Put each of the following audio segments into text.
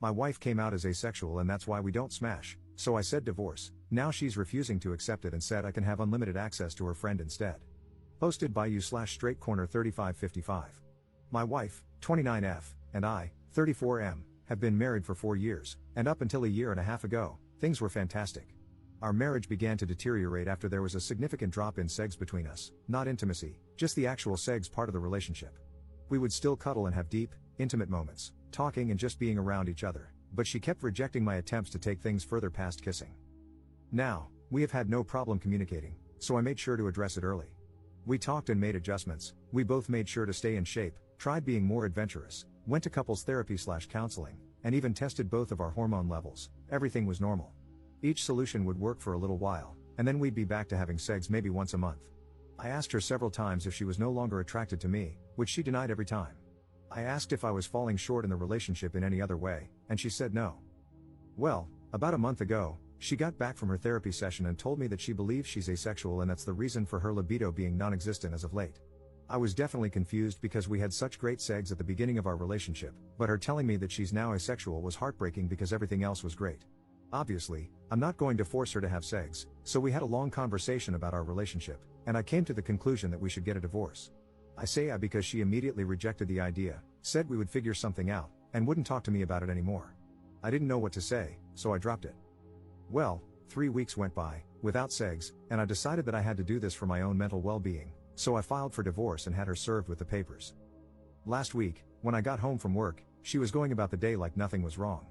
My wife came out as asexual and that's why we don't smash, so I said divorce. Now she's refusing to accept it and said I can have unlimited access to her friend instead. Posted by u/straightcorner3555. My wife, 29F, and I, 34M, have been married for 4 years, and up until a year and a half ago, things were fantastic. Our marriage began to deteriorate after there was a significant drop in sex between us, not intimacy, just the actual sex part of the relationship. We would still cuddle and have deep, intimate moments, talking and just being around each other, but she kept rejecting my attempts to take things further past kissing. Now, we have had no problem communicating, so I made sure to address it early. We talked and made adjustments, we both made sure to stay in shape, tried being more adventurous, went to couples therapy/counseling, and even tested both of our hormone levels. Everything was normal. Each solution would work for a little while, and then we'd be back to having sex maybe once a month. I asked her several times if she was no longer attracted to me, which she denied every time. I asked if I was falling short in the relationship in any other way, and she said no. Well, about a month ago, she got back from her therapy session and told me that she believes she's asexual and that's the reason for her libido being non-existent as of late. I was definitely confused because we had such great sex at the beginning of our relationship, but her telling me that she's now asexual was heartbreaking because everything else was great. Obviously, I'm not going to force her to have sex, so we had a long conversation about our relationship, and I came to the conclusion that we should get a divorce. I say because she immediately rejected the idea, said we would figure something out, and wouldn't talk to me about it anymore. I didn't know what to say, so I dropped it. Well, 3 weeks went by, without sex, and I decided that I had to do this for my own mental well-being, so I filed for divorce and had her served with the papers. Last week, when I got home from work, she was going about the day like nothing was wrong.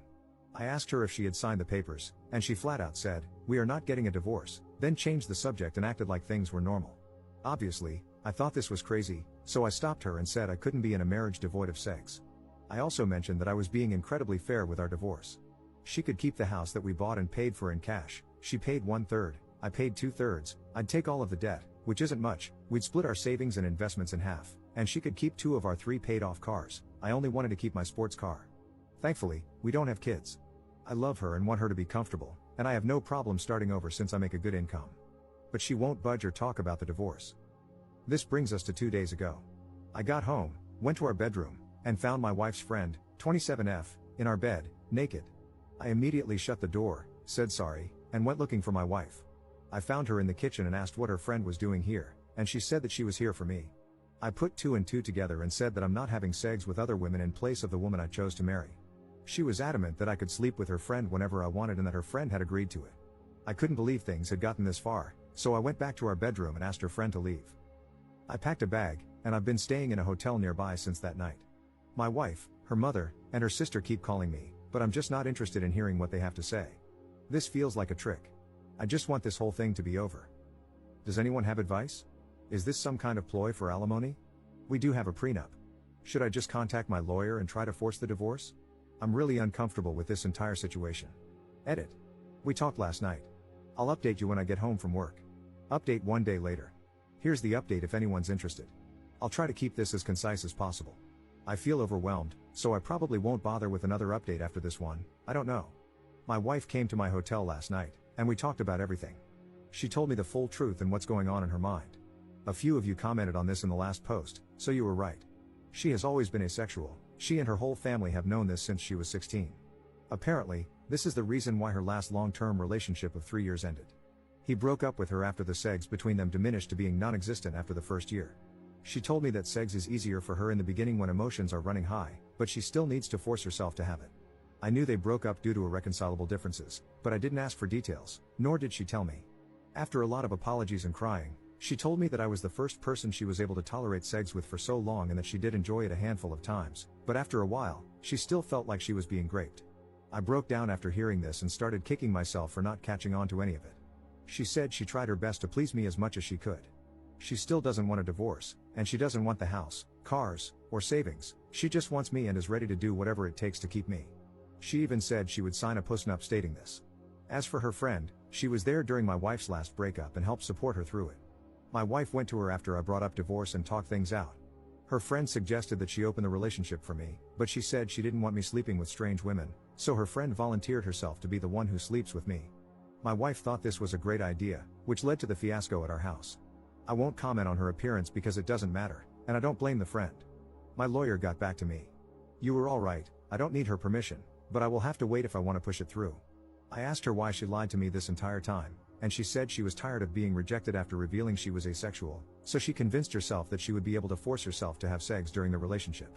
I asked her if she had signed the papers, and she flat out said, "We are not getting a divorce," then changed the subject and acted like things were normal. Obviously, I thought this was crazy, so I stopped her and said I couldn't be in a marriage devoid of sex. I also mentioned that I was being incredibly fair with our divorce. She could keep the house that we bought and paid for in cash, she paid 1/3, I paid 2/3, I'd take all of the debt, which isn't much, we'd split our savings and investments in half, and she could keep 2 of our 3 paid off cars. I only wanted to keep my sports car. Thankfully, we don't have kids. I love her and want her to be comfortable, and I have no problem starting over since I make a good income. But she won't budge or talk about the divorce. This brings us to 2 days ago. I got home, went to our bedroom, and found my wife's friend, 27F, in our bed, naked. I immediately shut the door, said sorry, and went looking for my wife. I found her in the kitchen and asked what her friend was doing here, and she said that she was here for me. I put 2 and 2 together and said that I'm not having sex with other women in place of the woman I chose to marry. She was adamant that I could sleep with her friend whenever I wanted and that her friend had agreed to it. I couldn't believe things had gotten this far, so I went back to our bedroom and asked her friend to leave. I packed a bag, and I've been staying in a hotel nearby since that night. My wife, her mother, and her sister keep calling me, but I'm just not interested in hearing what they have to say. This feels like a trick. I just want this whole thing to be over. Does anyone have advice? Is this some kind of ploy for alimony? We do have a prenup. Should I just contact my lawyer and try to force the divorce? I'm really uncomfortable with this entire situation. Edit. We talked last night. I'll update you when I get home from work. Update 1 day later. Here's the update if anyone's interested. I'll try to keep this as concise as possible. I feel overwhelmed, so I probably won't bother with another update after this one, I don't know. My wife came to my hotel last night, and we talked about everything. She told me the full truth and what's going on in her mind. A few of you commented on this in the last post, so you were right. She has always been asexual, she and her whole family have known this since she was 16. Apparently, this is the reason why her last long-term relationship of 3 years ended. He broke up with her after the sex between them diminished to being non-existent after the first year. She told me that sex is easier for her in the beginning when emotions are running high, but she still needs to force herself to have it. I knew they broke up due to irreconcilable differences, but I didn't ask for details, nor did she tell me. After a lot of apologies and crying, she told me that I was the first person she was able to tolerate sex with for so long and that she did enjoy it a handful of times, but after a while, she still felt like she was being raped. I broke down after hearing this and started kicking myself for not catching on to any of it. She said she tried her best to please me as much as she could. She still doesn't want a divorce, and she doesn't want the house, cars, or savings. She just wants me and is ready to do whatever it takes to keep me. She even said she would sign a postnup stating this. As for her friend, she was there during my wife's last breakup and helped support her through it. My wife went to her after I brought up divorce and talked things out. Her friend suggested that she open the relationship for me, but she said she didn't want me sleeping with strange women, so her friend volunteered herself to be the one who sleeps with me. My wife thought this was a great idea, which led to the fiasco at our house. I won't comment on her appearance because it doesn't matter, and I don't blame the friend. My lawyer got back to me. You were all right, I don't need her permission, but I will have to wait if I want to push it through. I asked her why she lied to me this entire time, and she said she was tired of being rejected after revealing she was asexual, so she convinced herself that she would be able to force herself to have sex during the relationship.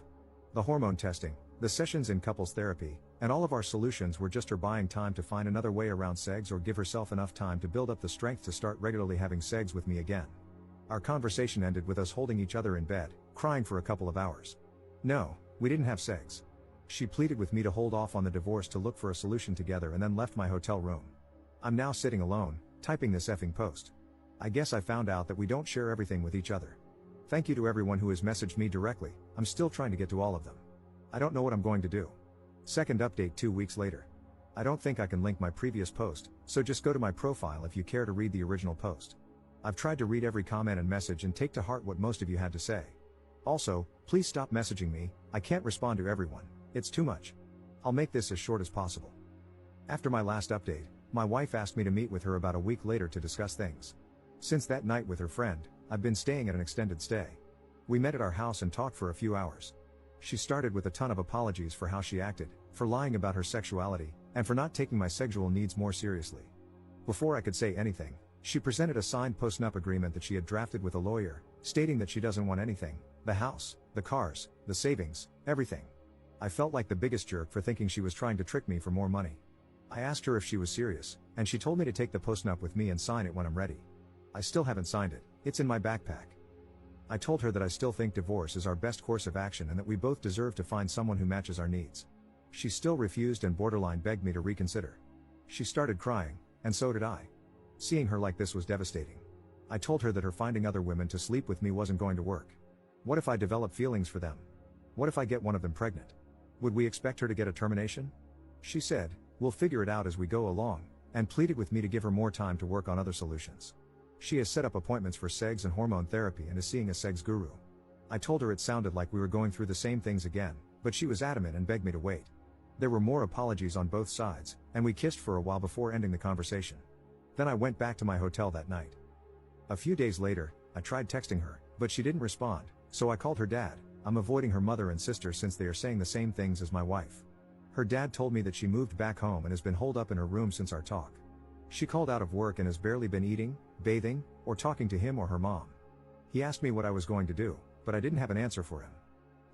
The hormone testing, the sessions in couples therapy, and all of our solutions were just her buying time to find another way around sex or give herself enough time to build up the strength to start regularly having sex with me again. Our conversation ended with us holding each other in bed, crying for a couple of hours. No, we didn't have sex. She pleaded with me to hold off on the divorce to look for a solution together and then left my hotel room. I'm now sitting alone, typing this effing post. I guess I found out that we don't share everything with each other. Thank you to everyone who has messaged me directly. I'm still trying to get to all of them. I don't know what I'm going to do. Second update 2 weeks later. I don't think I can link my previous post, so just go to my profile if you care to read the original post. I've tried to read every comment and message and take to heart what most of you had to say. Also, please stop messaging me, I can't respond to everyone, it's too much. I'll make this as short as possible. After my last update, my wife asked me to meet with her about a week later to discuss things. Since that night with her friend, I've been staying at an extended stay. We met at our house and talked for a few hours. She started with a ton of apologies for how she acted, for lying about her sexuality, and for not taking my sexual needs more seriously. Before I could say anything, she presented a signed post-nup agreement that she had drafted with a lawyer, stating that she doesn't want anything, the house, the cars, the savings, everything. I felt like the biggest jerk for thinking she was trying to trick me for more money. I asked her if she was serious, and she told me to take the post-nup with me and sign it when I'm ready. I still haven't signed it, it's in my backpack. I told her that I still think divorce is our best course of action and that we both deserve to find someone who matches our needs. She still refused and borderline begged me to reconsider. She started crying, and so did I. Seeing her like this was devastating. I told her that her finding other women to sleep with me wasn't going to work. What if I develop feelings for them? What if I get one of them pregnant? Would we expect her to get a termination? She said, we'll figure it out as we go along, and pleaded with me to give her more time to work on other solutions. She has set up appointments for sex and hormone therapy and is seeing a sex guru. I told her it sounded like we were going through the same things again, but she was adamant and begged me to wait. There were more apologies on both sides, and we kissed for a while before ending the conversation. Then I went back to my hotel that night. A few days later, I tried texting her, but she didn't respond, so I called her dad. I'm avoiding her mother and sister since they are saying the same things as my wife. Her dad told me that she moved back home and has been holed up in her room since our talk. She called out of work and has barely been eating, bathing, or talking to him or her mom. He asked me what I was going to do, but I didn't have an answer for him.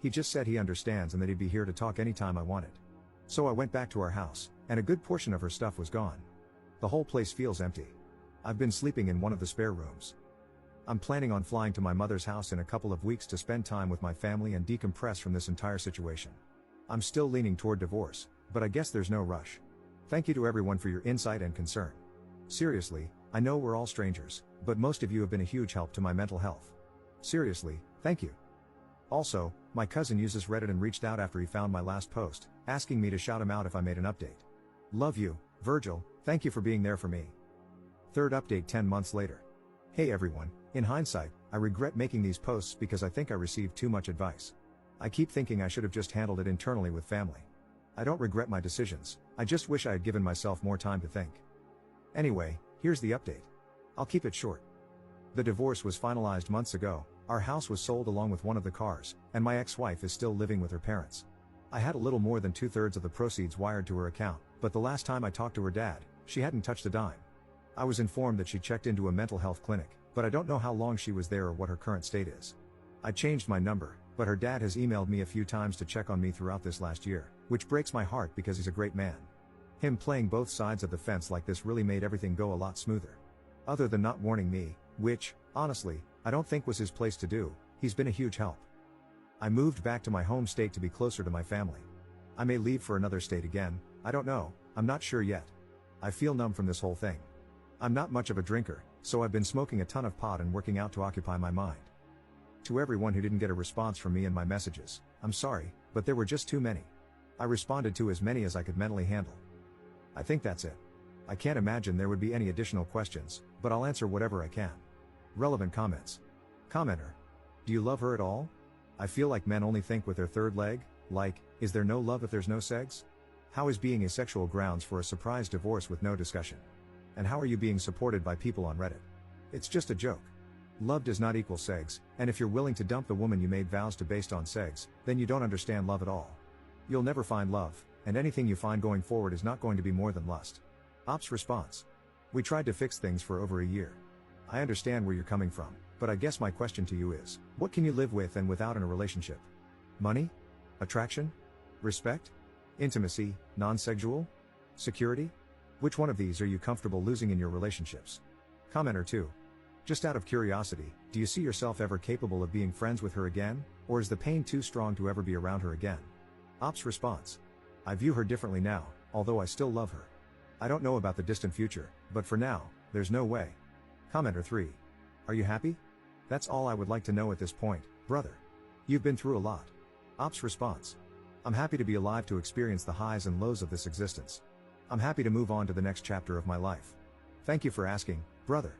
He just said he understands and that he'd be here to talk anytime I wanted. So I went back to our house, and a good portion of her stuff was gone. The whole place feels empty. I've been sleeping in one of the spare rooms. I'm planning on flying to my mother's house in a couple of weeks to spend time with my family and decompress from this entire situation. I'm still leaning toward divorce, but I guess there's no rush. Thank you to everyone for your insight and concern. Seriously, I know we're all strangers, but most of you have been a huge help to my mental health. Seriously, thank you. Also, my cousin uses Reddit and reached out after he found my last post, asking me to shout him out if I made an update. Love you, Virgil, thank you for being there for me. Third update 10 months later. Hey everyone, in hindsight, I regret making these posts because I think I received too much advice. I keep thinking I should have just handled it internally with family. I don't regret my decisions, I just wish I had given myself more time to think. Anyway, here's the update. I'll keep it short. The divorce was finalized months ago, our house was sold along with one of the cars, and my ex-wife is still living with her parents. I had a little more than 2/3 of the proceeds wired to her account, but the last time I talked to her dad, she hadn't touched a dime. I was informed that she checked into a mental health clinic, but I don't know how long she was there or what her current state is. I changed my number, but her dad has emailed me a few times to check on me throughout this last year, which breaks my heart because he's a great man. Him playing both sides of the fence like this really made everything go a lot smoother. Other than not warning me, which, honestly, I don't think was his place to do, he's been a huge help. I moved back to my home state to be closer to my family. I may leave for another state again, I don't know, I'm not sure yet. I feel numb from this whole thing. I'm not much of a drinker, so I've been smoking a ton of pot and working out to occupy my mind. To everyone who didn't get a response from me in my messages, I'm sorry, but there were just too many. I responded to as many as I could mentally handle. I think that's it. I can't imagine there would be any additional questions, but I'll answer whatever I can. Relevant comments. Commenter. Do you love her at all? I feel like men only think with their third leg, like, is there no love if there's no sex? How is being asexual grounds for a surprise divorce with no discussion? And how are you being supported by people on Reddit? It's just a joke. Love does not equal sex, and if you're willing to dump the woman you made vows to based on sex, then you don't understand love at all. You'll never find love, and anything you find going forward is not going to be more than lust. Ops response. We tried to fix things for over a year. I understand where you're coming from, but I guess my question to you is, what can you live with and without in a relationship? Money? Attraction? Respect? Intimacy, non-sexual? Security? Which one of these are you comfortable losing in your relationships? Commenter 2. Just out of curiosity, do you see yourself ever capable of being friends with her again, or is the pain too strong to ever be around her again? Ops response. I view her differently now, although I still love her. I don't know about the distant future, but for now, there's no way. Commenter 3. Are you happy? That's all I would like to know at this point, brother. You've been through a lot. Ops response. I'm happy to be alive to experience the highs and lows of this existence. I'm happy to move on to the next chapter of my life. Thank you for asking, brother.